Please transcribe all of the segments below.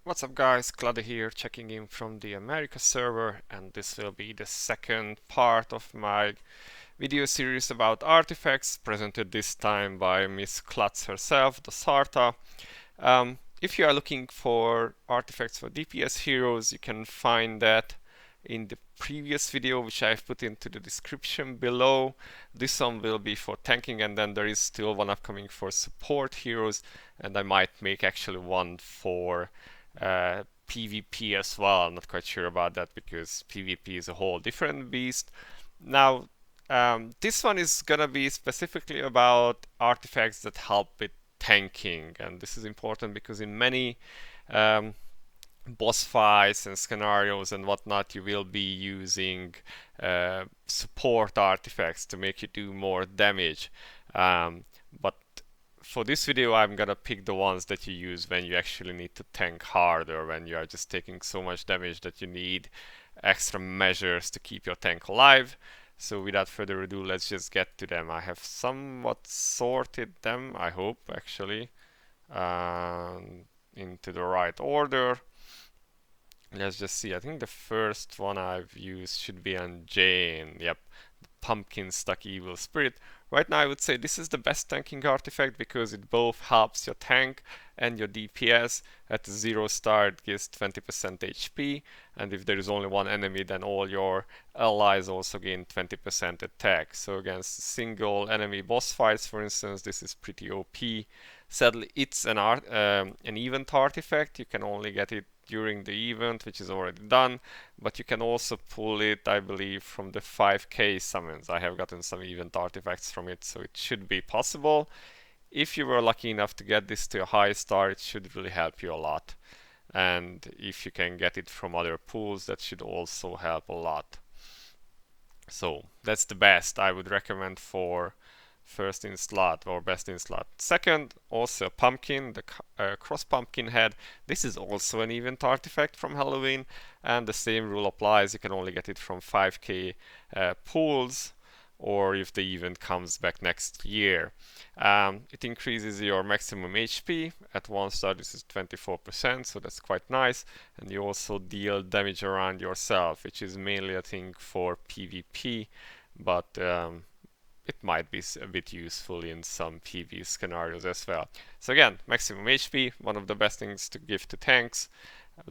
What's up guys, Cloudie here, checking in from the America server, and this will be the second part of my video series about artifacts, presented this time by Miss Klutz herself, the Sarta. If you are looking for artifacts for DPS heroes, you can find that in the previous video, which I've put into the description below. This one will be for tanking, and then there is still one upcoming for support heroes, and I might make actually one for PvP as well. I'm not quite sure about that because PvP is a whole different beast. Now, this one is gonna be specifically about artifacts that help with tanking, and this is important because in many boss fights and scenarios and whatnot, you will be using support artifacts to make you do more damage. But for this video, I'm gonna pick the ones that you use when you actually need to tank harder, when you are just taking so much damage that you need extra measures to keep your tank alive. So without further ado, let's just get to them. I have somewhat sorted them, I hope, actually, into the right order. Let's just see. I think the first one I've used should be on Jane. Yep, the Pumpkin Stuck Evil Spirit. Right now I would say this is the best tanking artifact because it both helps your tank and your DPS. At 0 star it gives 20% HP, and if there is only one enemy, then all your allies also gain 20% attack. So against single enemy boss fights, for instance, this is pretty OP. Sadly, it's an event artifact. You can only get it during the event, which is already done, but you can also pull it, I believe, from the 5k summons. I have gotten some event artifacts from it, so it should be possible. If you were lucky enough to get this to a high star, it should really help you a lot. And if you can get it from other pools, that should also help a lot. So that's the best I would recommend for first in slot or best in slot. Second, also a pumpkin, the cross pumpkin head. This is also an event artifact from Halloween, and the same rule applies. You can only get it from 5k pools, or if the event comes back next year. It increases your maximum HP. At 1 star this is 24%, so that's quite nice, and you also deal damage around yourself, which is mainly a thing for PvP, but it might be a bit useful in some PvE scenarios as well. So again, maximum HP, one of the best things to give to tanks,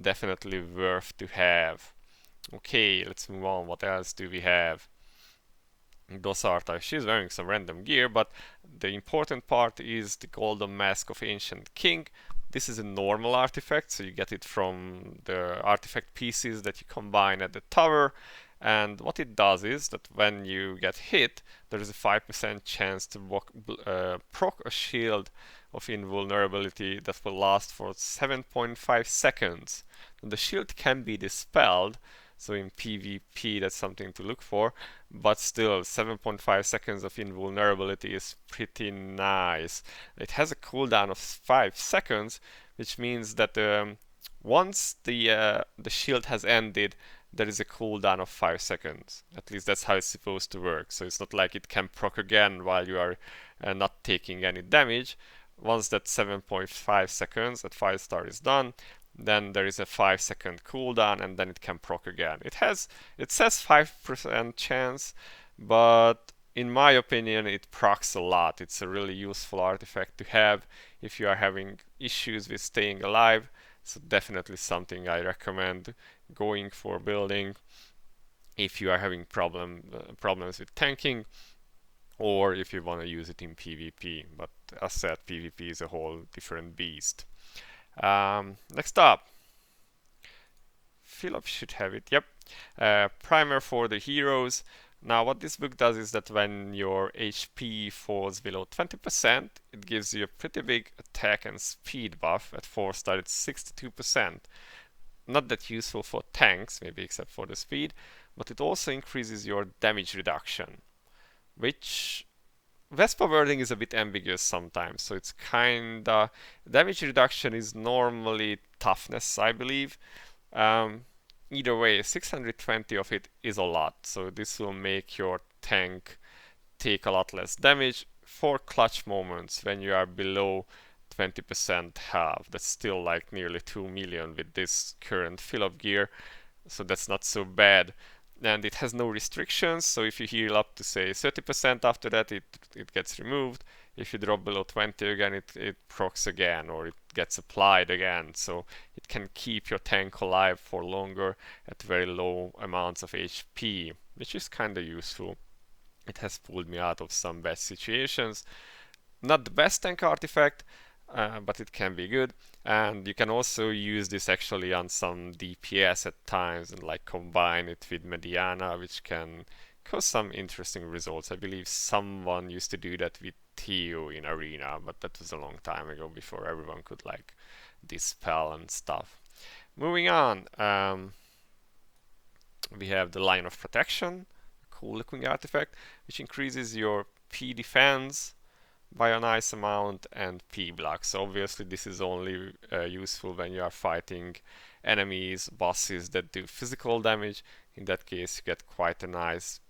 definitely worth to have. Okay, let's move on. What else do we have? Dosarta, she's wearing some random gear, but the important part is the Golden Mask of Ancient King. This is a normal artifact, so you get it from the artifact pieces that you combine at the tower. And what it does is that when you get hit, there is a 5% chance to proc a shield of invulnerability that will last for 7.5 seconds. And the shield can be dispelled, so in PvP that's something to look for, but still 7.5 seconds of invulnerability is pretty nice. It has a cooldown of 5 seconds, which means that once the shield has ended, there is a cooldown of 5 seconds. At least that's how it's supposed to work. So it's not like it can proc again while you are not taking any damage. Once that 7.5 seconds at 5 star is done, then there is a 5-second cooldown, and then it can proc again. It says 5% chance, but in my opinion it procs a lot. It's a really useful artifact to have if you are having issues with staying alive. So definitely something I recommend going for building if you are having problems with tanking, or if you want to use it in PvP. But as said, PvP is a whole different beast. Next up, Philip should have it. Yep, primer for the heroes. Now what this book does is that when your HP falls below 20%, it gives you a pretty big attack and speed buff. At 4 star it's 62%. Not that useful for tanks, maybe except for the speed, but it also increases your damage reduction, which Vespa wording is a bit ambiguous sometimes, so it's kinda... Damage reduction is normally toughness, I believe. Either way, 620 of it is a lot, so this will make your tank take a lot less damage for clutch moments when you are below 20% health. That's still like nearly 2 million with this current fill-up gear, so that's not so bad. And it has no restrictions, so if you heal up to say 30% after that, it gets removed. If you drop below 20 again, it procs again, or it gets applied again, so it can keep your tank alive for longer at very low amounts of HP, which is kinda useful. It has pulled me out of some bad situations. Not the best tank artifact, but it can be good. And you can also use this actually on some DPS at times and like combine it with Mediana, which can cause some interesting results. I believe someone used to do that with Theo in Arena, but that was a long time ago before everyone could like dispel and stuff. Moving on, we have the Line of Protection, cool looking artifact, which increases your P defense by a nice amount and P block. So obviously this is only useful when you are fighting enemies, bosses that do physical damage. In that case, you get quite a nice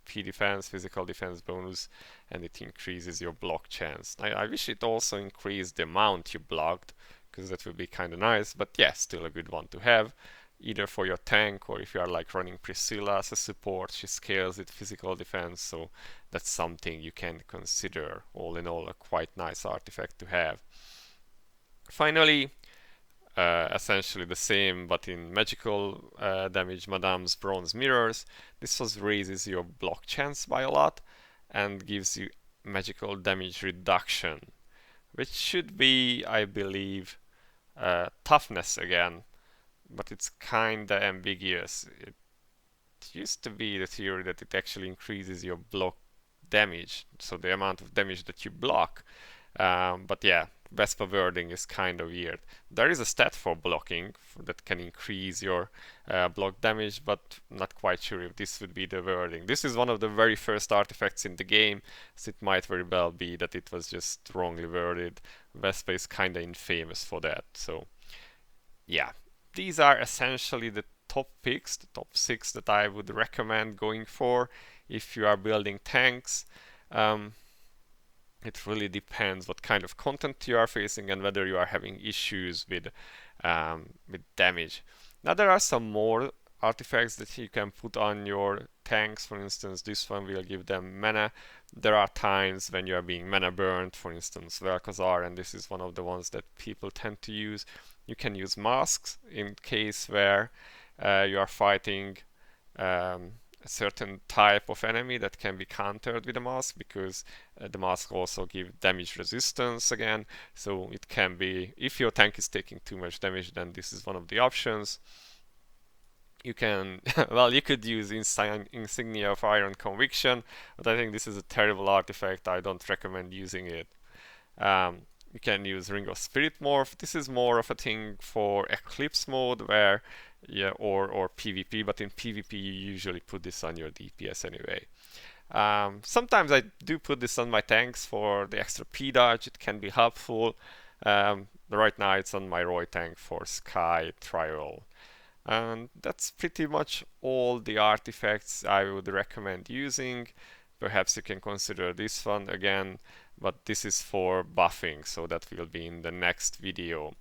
P defense, physical defense bonus, and it increases your block chance. I wish it also increased the amount you blocked, because that would be kind of nice, but yeah, still a good one to have, either for your tank or if you are like running Priscilla as a support. She scales with physical defense, so that's something you can consider. All in all, a quite nice artifact to have. Finally, essentially the same but in magical damage, Madame's Bronze Mirrors. This was raises your block chance by a lot and gives you magical damage reduction, which should be, I believe, toughness again, but it's kinda ambiguous. It used to be the theory that it actually increases your block damage, so the amount of damage that you block. But yeah, Vespa wording is kind of weird. There is a stat for blocking that can increase your block damage, but not quite sure if this would be the wording. This is one of the very first artifacts in the game, so it might very well be that it was just wrongly worded. Vespa is kinda infamous for that, so yeah. These are essentially the top picks, the top 6 that I would recommend going for if you are building tanks. It really depends what kind of content you are facing and whether you are having issues with damage. Now there are some more artifacts that you can put on your tanks. For instance, this one will give them mana. There are times when you are being mana burnt, for instance Vel'Koz, and this is one of the ones that people tend to use. You can use masks in case where you are fighting a certain type of enemy that can be countered with a mask, because the mask also gives damage resistance again. So it can be, if your tank is taking too much damage, then this is one of the options. You can, well, you could use Insignia of Iron Conviction, but I think this is a terrible artifact. I don't recommend using it. You can use Ring of Spirit Morph. This is more of a thing for Eclipse mode, where, yeah, or PvP, but in PvP you usually put this on your DPS anyway. Sometimes I do put this on my tanks for the extra P dodge. It can be helpful. Right now it's on my Roy tank for Sky Trial. And that's pretty much all the artifacts I would recommend using. Perhaps you can consider this one again, but this is for buffing, so that will be in the next video.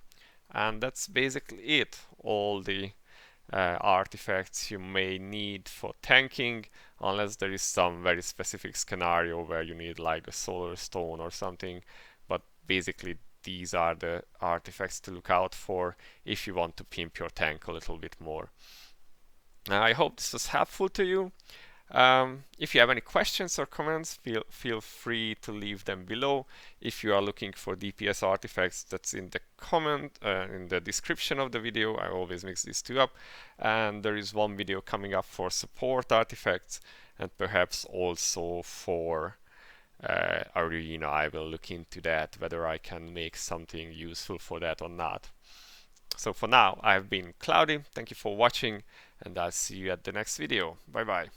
And that's basically it. All the artifacts you may need for tanking, unless there is some very specific scenario where you need like a solar stone or something. But basically these are the artifacts to look out for if you want to pimp your tank a little bit more. I hope this was helpful to you. If you have any questions or comments, feel free to leave them below. If you are looking for DPS artifacts, that's in the comment, in the description of the video. I always mix these two up. And there is one video coming up for support artifacts, and perhaps also for Arena. I will look into that, whether I can make something useful for that or not. So for now, I've been Cloudie. Thank you for watching, and I'll see you at the next video. Bye bye.